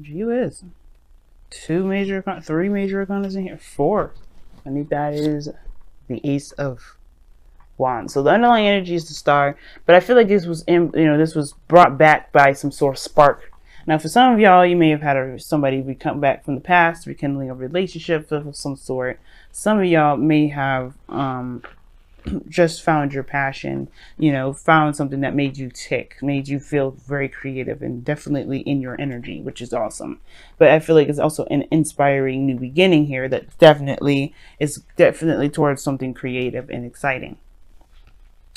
Gee whiz. Three major arcanas in here. Four. I think that is the Ace of Wands. So the underlying energy is the Star, but I feel like this was, this was brought back by some sort of spark. Now, for some of y'all, you may have had somebody come back from the past, rekindling a relationship of some sort. Some of y'all may have just found your passion, found something that made you tick, made you feel very creative and definitely in your energy, which is awesome. But I feel like it's also an inspiring new beginning here that definitely towards something creative and exciting.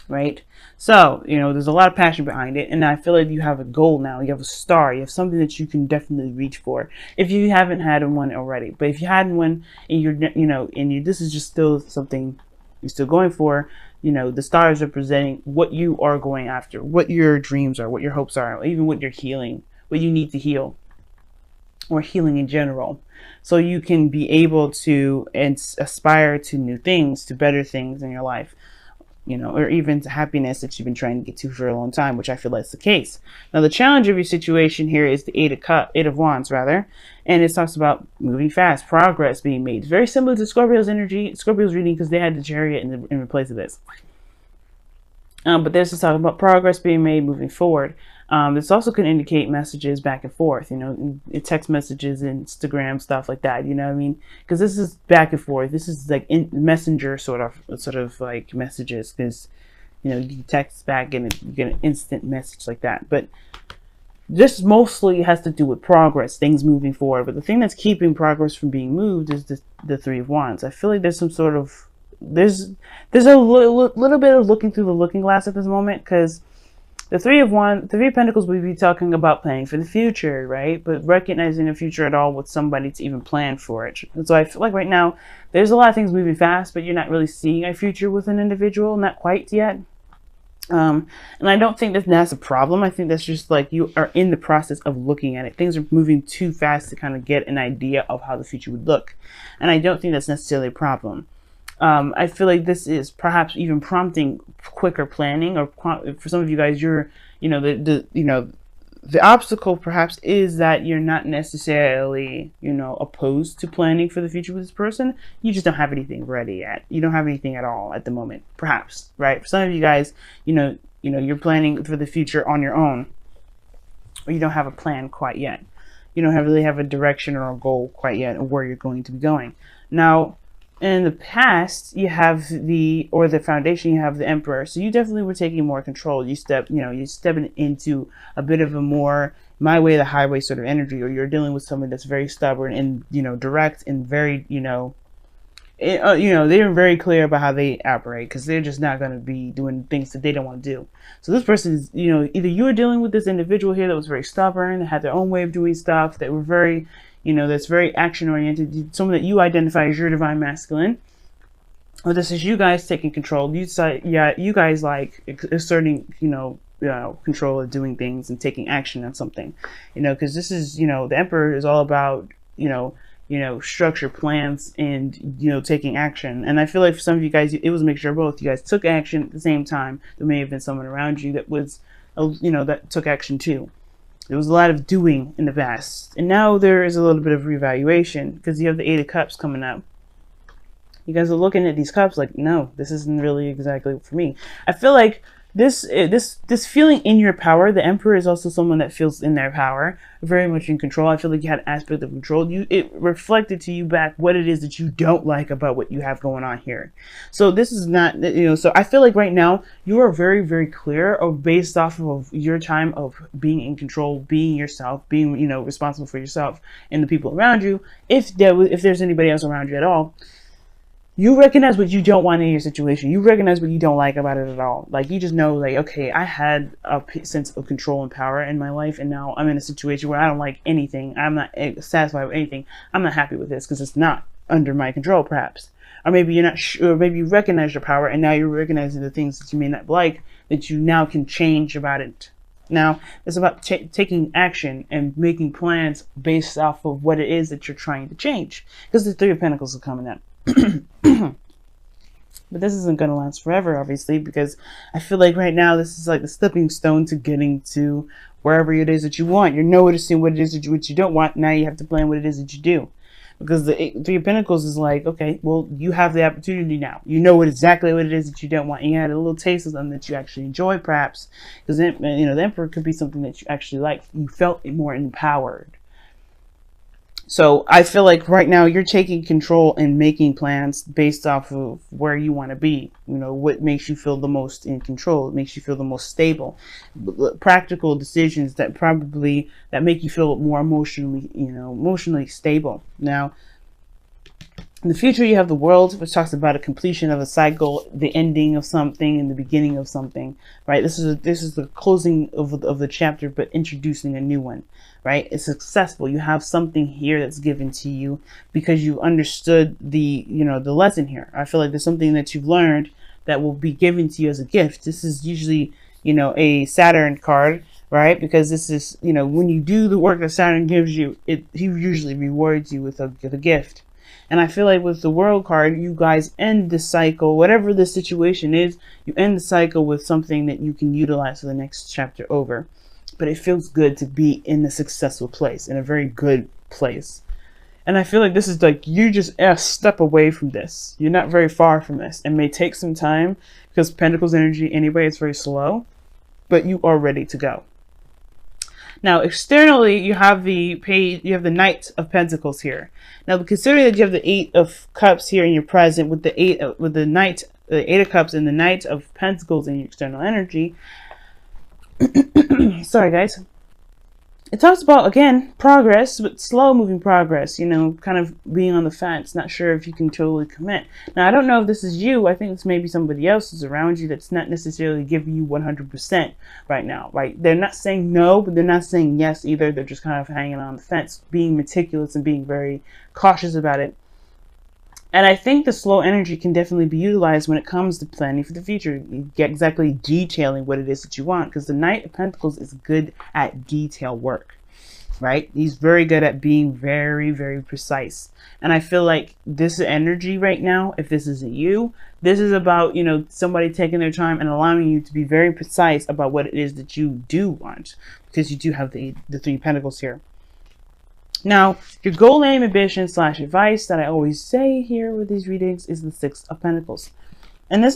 Right? So, there's a lot of passion behind it, and I feel like you have a goal now. You have a star. You have something that you can definitely reach for. If you haven't had one already, but if you had one and this is just still something you're still going for, the stars are presenting what you are going after, what your dreams are, what your hopes are, even what you're healing, what you need to heal, or healing in general. So you can be able to aspire to new things, to better things in your life, or even to happiness that you've been trying to get to for a long time, which I feel that's the case. Now, the challenge of your situation here is the Eight of Wands, rather, and it talks about moving fast, progress being made. It's very similar to Scorpio's reading, because they had the Chariot in place of this. But this is talking about progress being made, moving forward. This also can indicate messages back and forth, text messages, Instagram, stuff like that, what I mean? Because this is back and forth. This is like messenger sort of like messages, because, you text back and you get an instant message like that. But this mostly has to do with progress, things moving forward. But the thing that's keeping progress from being moved is the Three of Wands. I feel like there's some sort of, there's a little bit of looking through the looking glass at this moment, because the Three of Pentacles, we'd be talking about planning for the future, right? But recognizing the future at all with somebody to even plan for it. And so I feel like right now, there's a lot of things moving fast, but you're not really seeing a future with an individual, not quite yet. And I don't think that's a problem. I think that's just like you are in the process of looking at it. Things are moving too fast to kind of get an idea of how the future would look. And I don't think that's necessarily a problem. I feel like this is perhaps even prompting quicker planning, or for some of you guys, you're, the obstacle perhaps is that you're not necessarily, opposed to planning for the future with this person. You just don't have anything ready yet. You don't have anything at all at the moment, perhaps, right? For some of you guys, you're planning for the future on your own, or you don't have a plan quite yet. You don't really have a direction or a goal quite yet of where you're going to be going. Now, in the past, you have the foundation, you have the Emperor. So you definitely were taking more control. You're stepping into a bit of a more my way, the highway sort of energy, or you're dealing with someone that's very stubborn and, direct and very, they're very clear about how they operate, because they're just not going to be doing things that they don't want to do. So this person is, either you're dealing with this individual here that was very stubborn, that had their own way of doing stuff, that were very, that's very action oriented, someone that you identify as your divine masculine. Or this is you guys taking control. You guys like asserting, control of doing things and taking action on something, because this is, the Emperor is all about, structure, plans, and, taking action. And I feel like for some of you guys, it was a mixture of both. You guys took action at the same time. There may have been someone around you that was, that took action too. There was a lot of doing in the past. And now there is a little bit of reevaluation, because you have the Eight of Cups coming up. You guys are looking at these cups like, no, this isn't really exactly for me. I feel like this feeling in your power, the Emperor is also someone that feels in their power, very much in control. I feel like you had an aspect of control. It reflected to you back what it is that you don't like about what you have going on here. So this is not, so I feel like right now you are very, very clear of, based off of your time of being in control, being yourself, being, responsible for yourself and the people around you. If there's anybody else around you at all, you recognize what you don't want in your situation. You recognize what you don't like about it at all. Like, you just know, like, okay, I had a sense of control and power in my life, and now I'm in a situation where I don't like anything. I'm not satisfied with anything. I'm not happy with this because it's not under my control, perhaps. Or maybe you're not sure. Maybe you recognize your power, and now you're recognizing the things that you may not like that you now can change about it. Now, it's about taking action and making plans based off of what it is that you're trying to change. Because the Three of Pentacles are coming up. But this isn't going to last forever, obviously, because I feel like right now this is like the stepping stone to getting to wherever it is that you want. You're noticing what it is that what you don't want. Now you have to plan what it is that you do. Because the Three of Pentacles is like, okay, well, you have the opportunity now. You know exactly what it is that you don't want. And you had a little taste of something that you actually enjoy, perhaps. Because, you know, the Emperor could be something that you actually like. You felt more empowered. So I feel like right now you're taking control and making plans based off of where you want to be. You know, what makes you feel the most in control. It makes you feel the most stable. Practical decisions that make you feel more emotionally, emotionally stable. Now, in the future, you have the World, which talks about a completion of a cycle, the ending of something, and the beginning of something. Right? This is the closing of the chapter, but introducing a new one. Right? It's successful. You have something here that's given to you because you understood the lesson here. I feel like there's something that you've learned that will be given to you as a gift. This is usually, a Saturn card, right? Because this is, when you do the work that Saturn gives you, he usually rewards you with a gift. And I feel like with the World card, you guys end the cycle, whatever the situation is, you end the cycle with something that you can utilize for the next chapter over. But it feels good to be in a successful place, in a very good place. And I feel like this is like, you just a step away from this. You're not very far from this. It may take some time because Pentacles energy anyway is very slow, but you are ready to go. Now, externally, you have the Knight of Pentacles here. Now, considering that you have the Eight of Cups here in your present with the Eight of Cups and the Knight of Pentacles in your external energy. Sorry, guys. It talks about, again, progress, but slow moving progress, kind of being on the fence, not sure if you can totally commit. Now, I don't know if this is you. I think it's maybe somebody else who's around you that's not necessarily giving you 100% right now, right? They're not saying no, but they're not saying yes either. They're just kind of hanging on the fence, being meticulous and being very cautious about it. And I think the slow energy can definitely be utilized when it comes to planning for the future. You get exactly detailing what it is that you want, because the Knight of Pentacles is good at detail work, right? He's very good at being very, very precise. And I feel like this energy right now, if this isn't you, this is about, somebody taking their time and allowing you to be very precise about what it is that you do want, because you do have the Three of Pentacles here. Now, your goal, aim, ambition / advice that I always say here with these readings is the Six of Pentacles. And this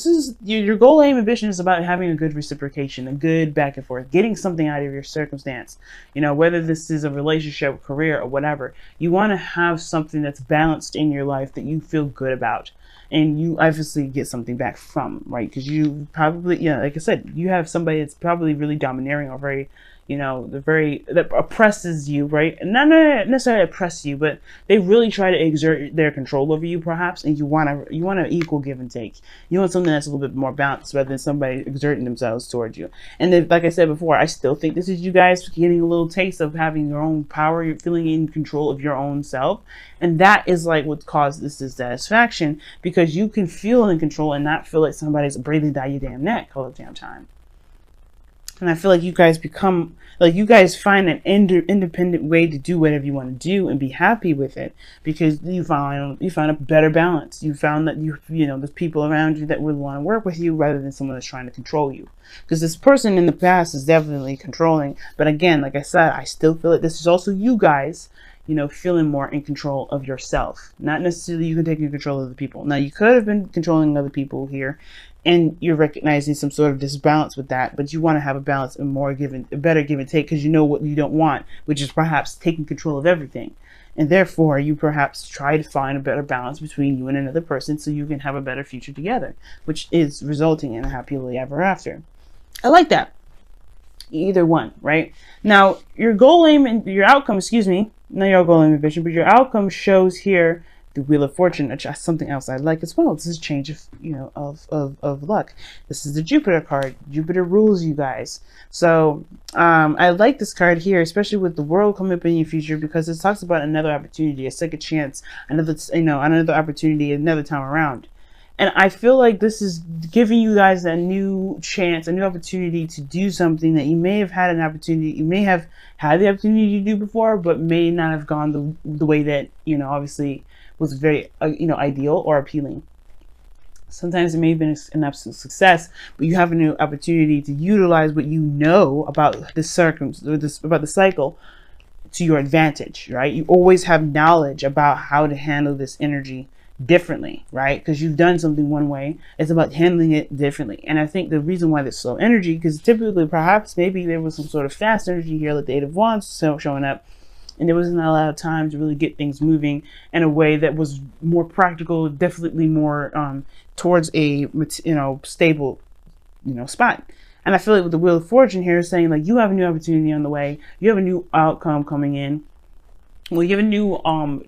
is your goal, aim, ambition is about having a good reciprocation, a good back and forth, getting something out of your circumstance. Whether this is a relationship, career, or whatever, you want to have something that's balanced in your life that you feel good about. And you obviously get something back from, right? Because you probably, like I said, you have somebody that's probably really domineering or very, that oppresses you, right? And not necessarily oppress you, but they really try to exert their control over you, perhaps. And you want an equal give and take. You want something that's a little bit more balanced rather than somebody exerting themselves towards you. And then, like I said before, I still think this is you guys getting a little taste of having your own power. You're feeling in control of your own self. And that is like what caused this dissatisfaction, because you can feel in control and not feel like somebody's breathing down your damn neck all the damn time. And I feel like you guys find an independent way to do whatever you want to do and be happy with it, because you found a better balance. You found that there's people around you that would want to work with you rather than someone that's trying to control you. Because this person in the past is definitely controlling. But again, like I said, I still feel like this is also you guys, feeling more in control of yourself. Not necessarily you can take control of the people. Now, you could have been controlling other people here, and you're recognizing some sort of disbalance with that, but you want to have a balance and a better give and take, because you know what you don't want, which is perhaps taking control of everything. And therefore, you perhaps try to find a better balance between you and another person so you can have a better future together, which is resulting in a happily ever after. I like that. Either one, right? Now, your goal, aim, and your outcome, not your goal, aim, and vision, but your outcome shows here the Wheel of Fortune, which is something else I like as well. This is a change of luck. This is the Jupiter card. Jupiter rules you guys. So I like this card here, especially with the World coming up in your future, because it talks about another opportunity, a second chance, another opportunity, another time around. And I feel like this is giving you guys a new chance, a new opportunity to do something that you may have had you may have had the opportunity to do before, but may not have gone the way that, obviously was very, ideal or appealing. Sometimes it may have been an absolute success, but you have a new opportunity to utilize what you know about the about the cycle to your advantage, right? You always have knowledge about how to handle this energy differently, right? Because you've done something one way. It's about handling it differently. And I think the reason why there's slow energy, because typically perhaps maybe there was some sort of fast energy here, like the Eight of Wands showing up, and there wasn't a lot of time to really get things moving in a way that was more practical, definitely more towards a stable spot. And I feel like with the Wheel of Fortune here is saying like you have a new opportunity on the way, you have a new outcome coming in. Well, you have a new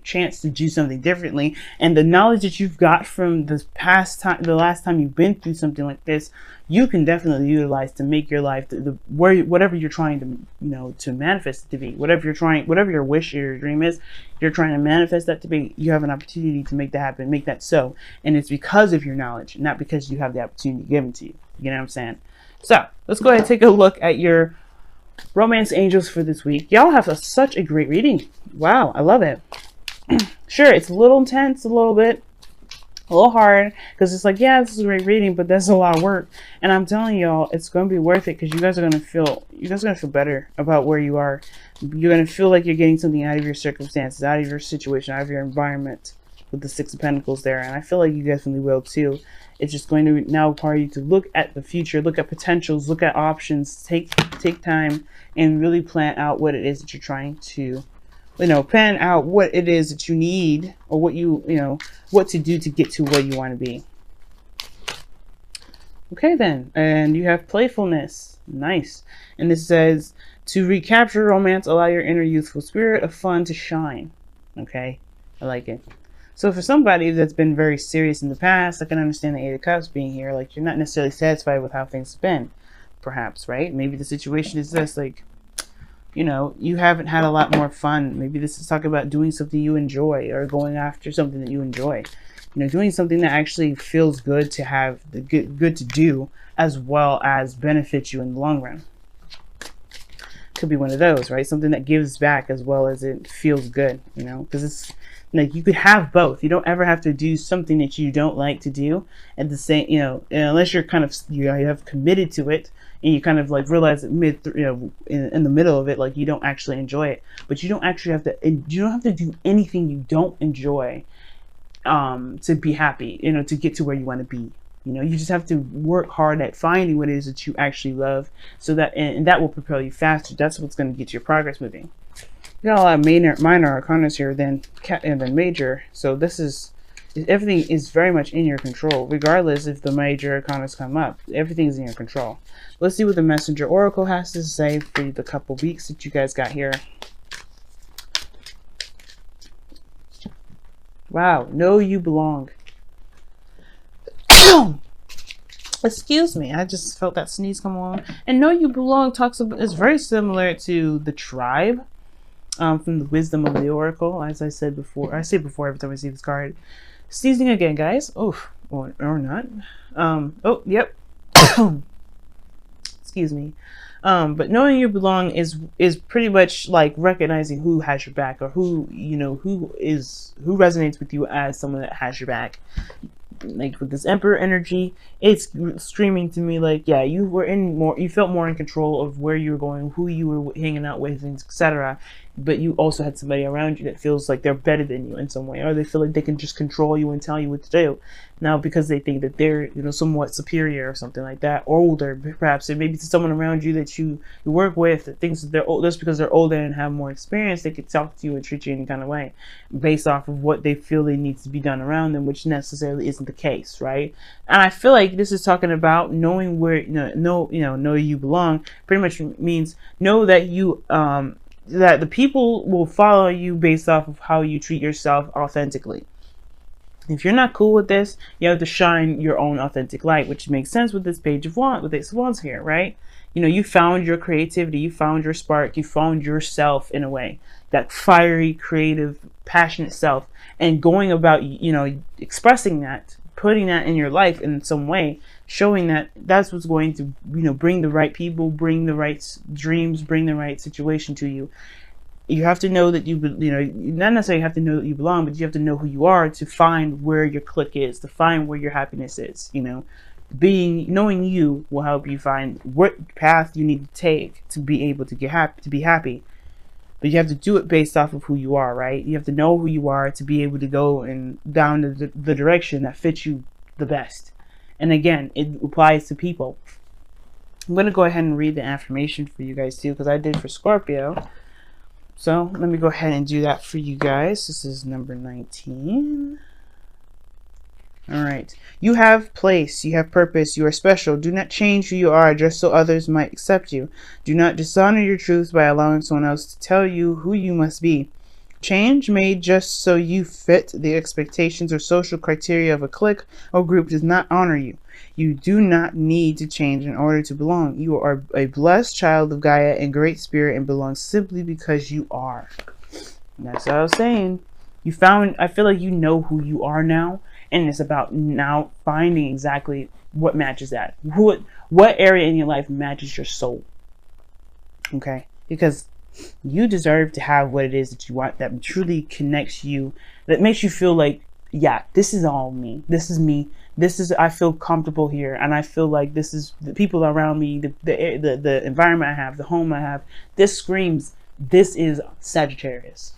chance to do something differently, and the knowledge that you've got from the last time you've been through something like this, you can definitely utilize to make your life whatever you're trying to to manifest it to be, whatever your wish, your dream is, you're trying to manifest that to be. You have an opportunity to make that happen, make that so, and it's because of your knowledge, not because you have the opportunity given to you. You know what I'm saying? So let's go ahead and take a look at your romance angels for this week. Y'all have such a great reading. Wow, I love it. Sure, it's a little intense, a little hard, because it's like, yeah, this is a great reading, but that's a lot of work. And I'm telling y'all, it's going to be worth it, because you guys are going to feel better about where you are. You're going to feel like you're getting something out of your circumstances, out of your situation, out of your environment, with the Six of Pentacles there. And I feel like you definitely will too. It's just going to now require you to look at the future, look at potentials, look at options, take time and really plan out what it is that you're trying to, plan out what it is that you need, or what what to do to get to where you want to be. Okay then, and you have playfulness. Nice. And this says, to recapture romance, allow your inner youthful spirit of fun to shine. Okay, I like it. So for somebody that's been very serious in the past, I can understand the Eight of Cups being here. Like, you're not necessarily satisfied with how things have been, perhaps, right? Maybe the situation is this, like, you haven't had a lot more fun. Maybe this is talking about doing something you enjoy, or going after something that you enjoy. Doing something that actually feels good to have, good to do, as well as benefits you in the long run. Could be one of those, right? Something that gives back as well as it feels good, because it's like you could have both. You don't ever have to do something that you don't like to do at the same, unless you're kind of, you have committed to it, and you kind of like realize that in the middle of it, like you don't actually enjoy it. But you don't actually have to, you don't have to do anything you don't enjoy to be happy, to get to where you want to be. You just have to work hard at finding what it is that you actually love, so that, and that will propel you faster. That's what's going to get your progress moving. You got a lot of minor arcanas here than major, so everything is very much in your control, regardless if the major arcanas come up. Everything is in your control. Let's see what the Messenger Oracle has to say for the couple weeks that you guys got here. Wow, know you belong. Excuse me, I just felt that sneeze come on. And know you belong is very similar to the tribe. From the Wisdom of the Oracle, as I said before. I say before every time I see this card. Sneezing again, guys. Oh, or not. Oh, yep. Excuse me. But knowing you belong is pretty much like recognizing who has your back, or who resonates with you as someone that has your back. Like with this Emperor energy, it's screaming to me like, yeah, you felt more in control of where you were going, who you were hanging out with, etc. But you also had somebody around you that feels like they're better than you in some way, or they feel like they can just control you and tell you what to do. Now, because they think that they're, somewhat superior or something like that, or older, perhaps, or maybe to someone around you that you work with that thinks that they're old, just because they're older and have more experience, they could talk to you and treat you any kind of way based off of what they feel they needs to be done around them, which necessarily isn't the case, right? And I feel like this is talking about knowing where, know you belong. Pretty much means know that you, that the people will follow you based off of how you treat yourself authentically. If you're not cool with this, you have to shine your own authentic light, which makes sense with this Page of Wands, with Ace of Wands here, right? You found your creativity, you found your spark, you found yourself in a way, that fiery, creative, passionate self, and going about, expressing that, putting that in your life in some way, showing that that's what's going to, bring the right people, bring the right dreams, bring the right situation to you. You have to know that you not necessarily have to know that you belong, but you have to know who you are to find where your clique is, to find where your happiness is. Knowing you will help you find what path you need to take to be able to be happy. But you have to do it based off of who you are, right? You have to know who you are to be able to go and down the direction that fits you the best. And again, it applies to people. I'm going to go ahead and read the affirmation for you guys too, because I did for Scorpio. So let me go ahead and do that for you guys. This is number 19. All right. You have place. You have purpose. You are special. Do not change who you are just so others might accept you. Do not dishonor your truth by allowing someone else to tell you who you must be. Change made just so you fit the expectations or social criteria of a clique or group does not honor you. You do not need to change in order to belong. You are a blessed child of Gaia and great spirit and belong simply because you are. And that's what I was saying. I feel like you know who you are now. And it's about now finding exactly what matches that. What area in your life matches your soul. Okay? Because you deserve to have what it is that you want, that truly connects you, that makes you feel like, yeah, this is all me. This is me. I feel comfortable here. And I feel like this is the people around me, the environment I have, the home I have. This screams, this is Sagittarius.